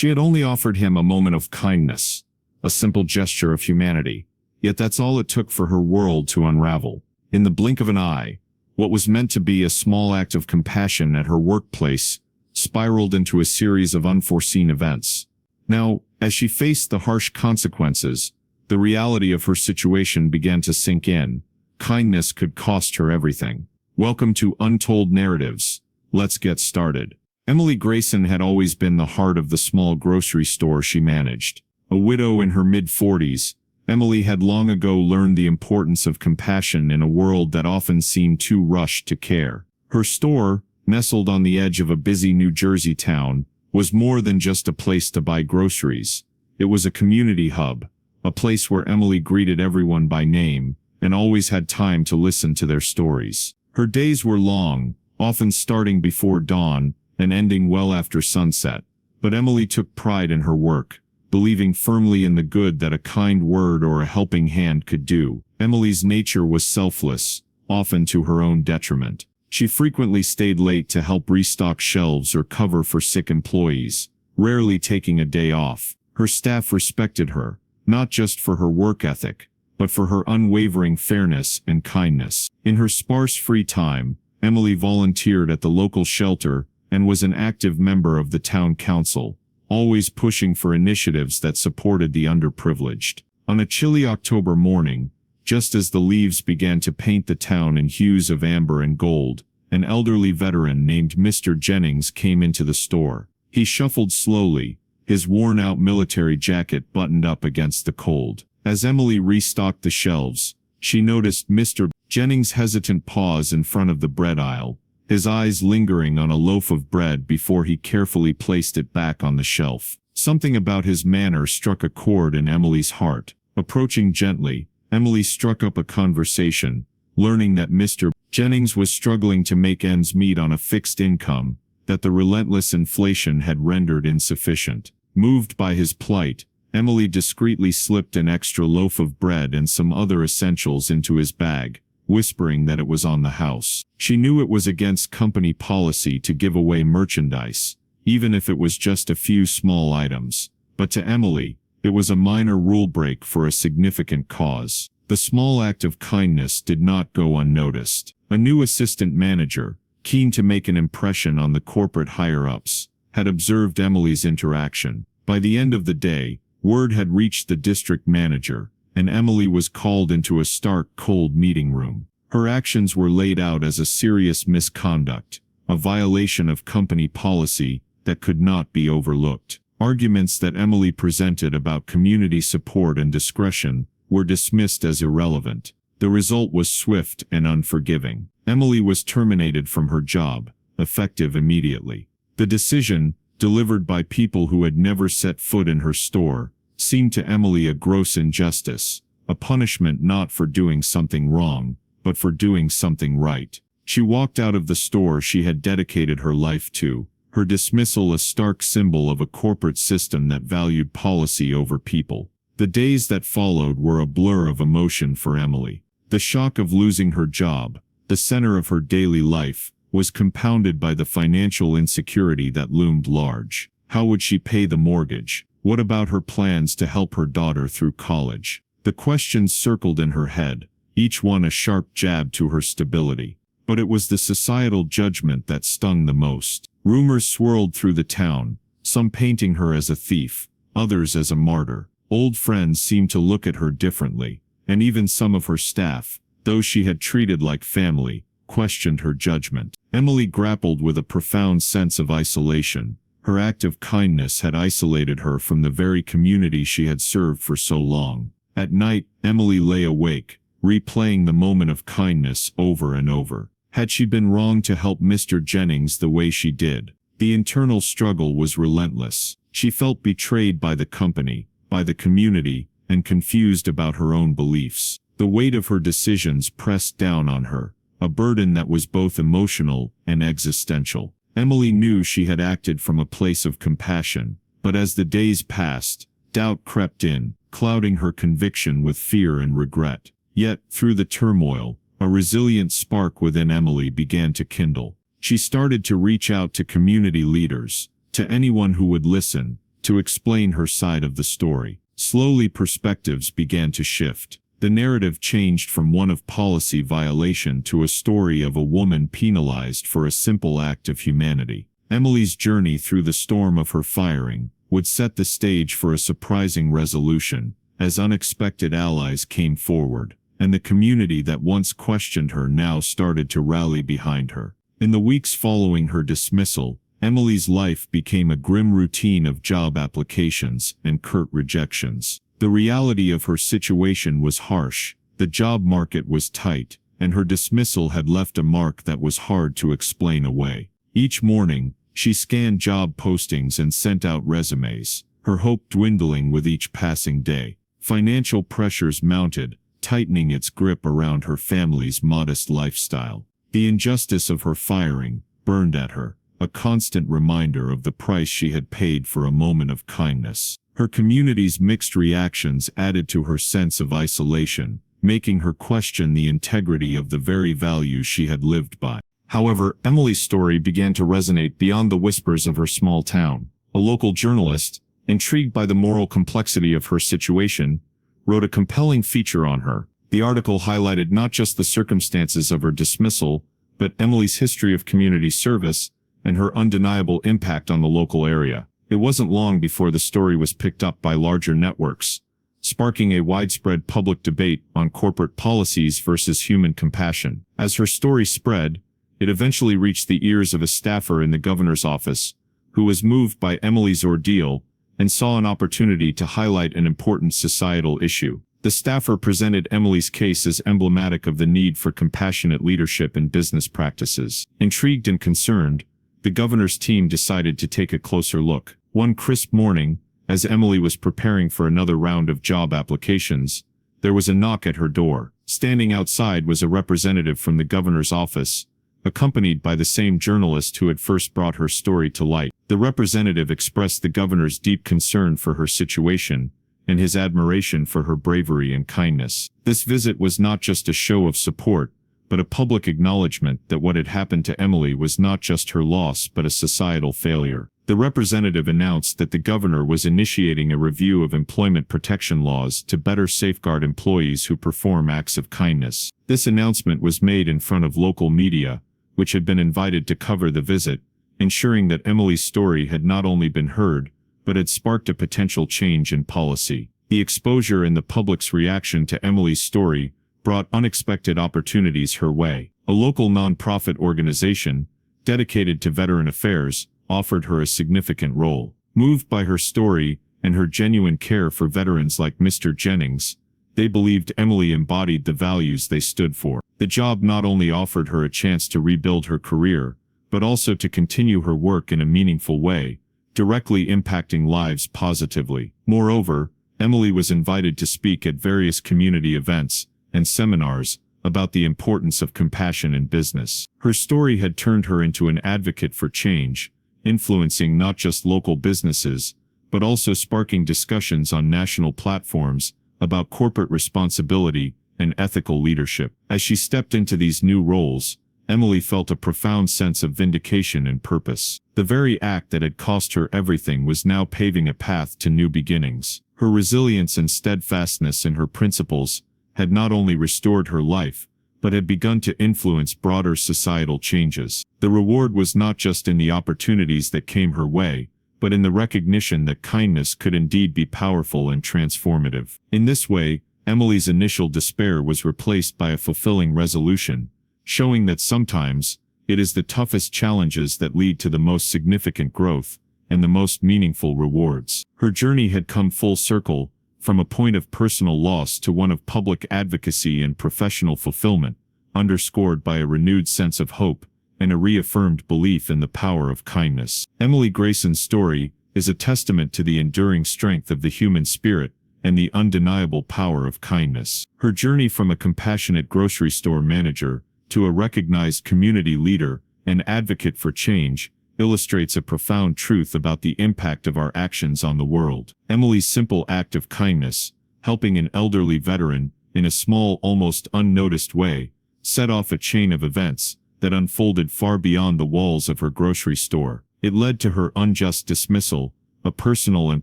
She had only offered him a moment of kindness, a simple gesture of humanity, yet that's all it took for her world to unravel. In the blink of an eye, what was meant to be a small act of compassion at her workplace spiraled into a series of unforeseen events. Now, as she faced the harsh consequences, the reality of her situation began to sink in. Kindness could cost her everything. Welcome to Untold Narratives. Let's get started. Emily Grayson had always been the heart of the small grocery store she managed. A widow in her mid-40s, Emily had long ago learned the importance of compassion in a world that often seemed too rushed to care. Her store, nestled on the edge of a busy New Jersey town, was more than just a place to buy groceries. It was a community hub, a place where Emily greeted everyone by name and always had time to listen to their stories. Her days were long, often starting before dawn and ending well after sunset, but Emily took pride in her work, believing firmly in the good that a kind word or a helping hand could do. Emily's nature was selfless, often to her own detriment. She frequently stayed late to help restock shelves or cover for sick employees, rarely taking a day off. Her staff respected her, not just for her work ethic, but for her unwavering fairness and kindness. In her sparse free time, Emily volunteered at the local shelter and was an active member of the town council, always pushing for initiatives that supported the underprivileged. On a chilly October morning, just as the leaves began to paint the town in hues of amber and gold, an elderly veteran named Mr. Jennings came into the store. He shuffled slowly, his worn-out military jacket buttoned up against the cold. As Emily restocked the shelves, she noticed Mr. Jennings' hesitant pause in front of the bread aisle, his eyes lingering on a loaf of bread before he carefully placed it back on the shelf. Something about his manner struck a chord in Emily's heart. Approaching gently, Emily struck up a conversation, learning that Mr. Jennings was struggling to make ends meet on a fixed income that the relentless inflation had rendered insufficient. Moved by his plight, Emily discreetly slipped an extra loaf of bread and some other essentials into his bag, whispering that it was on the house. She knew it was against company policy to give away merchandise, even if it was just a few small items. But to Emily, it was a minor rule break for a significant cause. The small act of kindness did not go unnoticed. A new assistant manager, keen to make an impression on the corporate higher-ups, had observed Emily's interaction. By the end of the day, word had reached the district manager, and Emily was called into a stark, cold meeting room. Her actions were laid out as a serious misconduct, a violation of company policy that could not be overlooked. Arguments that Emily presented about community support and discretion were dismissed as irrelevant. The result was swift and unforgiving. Emily was terminated from her job, effective immediately. The decision, delivered by people who had never set foot in her store, seemed to Emily a gross injustice, a punishment not for doing something wrong, but for doing something right. She walked out of the store she had dedicated her life to, her dismissal a stark symbol of a corporate system that valued policy over people. The days that followed were a blur of emotion for Emily. The shock of losing her job, the center of her daily life, was compounded by the financial insecurity that loomed large. How would she pay the mortgage? What about her plans to help her daughter through college? The questions circled in her head, each one a sharp jab to her stability. But it was the societal judgment that stung the most. Rumors swirled through the town, some painting her as a thief, others as a martyr. Old friends seemed to look at her differently, and even some of her staff, those she had treated like family, questioned her judgment. Emily grappled with a profound sense of isolation. Her act of kindness had isolated her from the very community she had served for so long. At night, Emily lay awake, replaying the moment of kindness over and over. Had she been wrong to help Mr. Jennings the way she did? The internal struggle was relentless. She felt betrayed by the company, by the community, and confused about her own beliefs. The weight of her decisions pressed down on her, a burden that was both emotional and existential. Emily knew she had acted from a place of compassion, but as the days passed, doubt crept in, clouding her conviction with fear and regret. Yet, through the turmoil, a resilient spark within Emily began to kindle. She started to reach out to community leaders, to anyone who would listen, to explain her side of the story. Slowly, perspectives began to shift. The narrative changed from one of policy violation to a story of a woman penalized for a simple act of humanity. Emily's journey through the storm of her firing would set the stage for a surprising resolution, as unexpected allies came forward, and the community that once questioned her now started to rally behind her. In the weeks following her dismissal, Emily's life became a grim routine of job applications and curt rejections. The reality of her situation was harsh, the job market was tight, and her dismissal had left a mark that was hard to explain away. Each morning, she scanned job postings and sent out resumes, her hope dwindling with each passing day. Financial pressures mounted, tightening its grip around her family's modest lifestyle. The injustice of her firing burned at her, a constant reminder of the price she had paid for a moment of kindness. Her community's mixed reactions added to her sense of isolation, making her question the integrity of the very values she had lived by. However, Emily's story began to resonate beyond the whispers of her small town. A local journalist, intrigued by the moral complexity of her situation, wrote a compelling feature on her. The article highlighted not just the circumstances of her dismissal, but Emily's history of community service and her undeniable impact on the local area. It wasn't long before the story was picked up by larger networks, sparking a widespread public debate on corporate policies versus human compassion. As her story spread, it eventually reached the ears of a staffer in the governor's office, who was moved by Emily's ordeal and saw an opportunity to highlight an important societal issue. The staffer presented Emily's case as emblematic of the need for compassionate leadership in business practices. Intrigued and concerned, the governor's team decided to take a closer look. One crisp morning, as Emily was preparing for another round of job applications, there was a knock at her door. Standing outside was a representative from the governor's office, accompanied by the same journalist who had first brought her story to light. The representative expressed the governor's deep concern for her situation and his admiration for her bravery and kindness. This visit was not just a show of support, but a public acknowledgement that what had happened to Emily was not just her loss but a societal failure. The representative announced that the governor was initiating a review of employment protection laws to better safeguard employees who perform acts of kindness. This announcement was made in front of local media, which had been invited to cover the visit, ensuring that Emily's story had not only been heard, but had sparked a potential change in policy. The exposure and the public's reaction to Emily's story brought unexpected opportunities her way. A local nonprofit organization, dedicated to veteran affairs, offered her a significant role. Moved by her story and her genuine care for veterans like Mr. Jennings, they believed Emily embodied the values they stood for. The job not only offered her a chance to rebuild her career, but also to continue her work in a meaningful way, directly impacting lives positively. Moreover, Emily was invited to speak at various community events and seminars about the importance of compassion in business. Her story had turned her into an advocate for change, influencing not just local businesses, but also sparking discussions on national platforms about corporate responsibility and ethical leadership. As she stepped into these new roles, Emily felt a profound sense of vindication and purpose. The very act that had cost her everything was now paving a path to new beginnings. Her resilience and steadfastness in her principles had not only restored her life, but had begun to influence broader societal changes. The reward was not just in the opportunities that came her way, but in the recognition that kindness could indeed be powerful and transformative. In this way, Emily's initial despair was replaced by a fulfilling resolution, showing that sometimes, it is the toughest challenges that lead to the most significant growth and the most meaningful rewards. Her journey had come full circle, from a point of personal loss to one of public advocacy and professional fulfillment, underscored by a renewed sense of hope and a reaffirmed belief in the power of kindness. Emily Grayson's story is a testament to the enduring strength of the human spirit and the undeniable power of kindness. Her journey from a compassionate grocery store manager to a recognized community leader and advocate for change illustrates a profound truth about the impact of our actions on the world. Emily's simple act of kindness, helping an elderly veteran in a small, almost unnoticed way, set off a chain of events that unfolded far beyond the walls of her grocery store. It led to her unjust dismissal, a personal and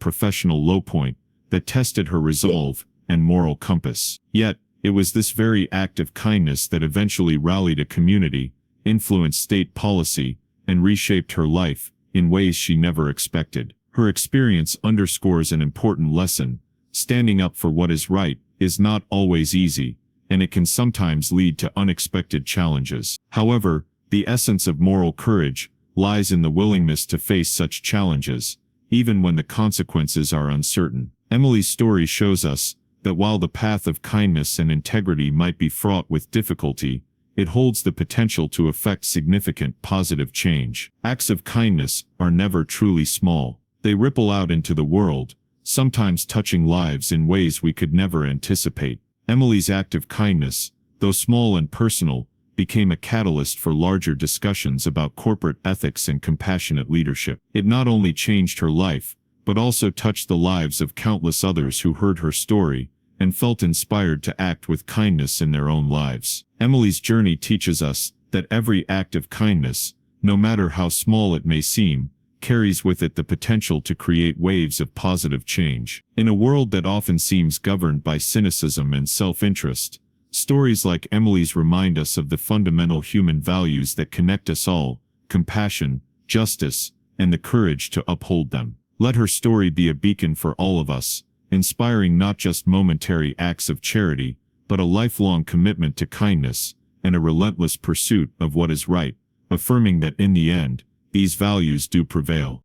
professional low point that tested her resolve and moral compass. Yet, it was this very act of kindness that eventually rallied a community, influenced state policy, and reshaped her life in ways she never expected. Her experience underscores an important lesson: standing up for what is right is not always easy, and it can sometimes lead to unexpected challenges. However, the essence of moral courage lies in the willingness to face such challenges, even when the consequences are uncertain. Emily's story shows us that while the path of kindness and integrity might be fraught with difficulty, it holds the potential to effect significant positive change. Acts of kindness are never truly small. They ripple out into the world, sometimes touching lives in ways we could never anticipate. Emily's act of kindness, though small and personal, became a catalyst for larger discussions about corporate ethics and compassionate leadership. It not only changed her life, but also touched the lives of countless others who heard her story and felt inspired to act with kindness in their own lives. Emily's journey teaches us that every act of kindness, no matter how small it may seem, carries with it the potential to create waves of positive change. In a world that often seems governed by cynicism and self-interest, stories like Emily's remind us of the fundamental human values that connect us all: compassion, justice, and the courage to uphold them. Let her story be a beacon for all of us, inspiring not just momentary acts of charity, but a lifelong commitment to kindness and a relentless pursuit of what is right, affirming that in the end, these values do prevail.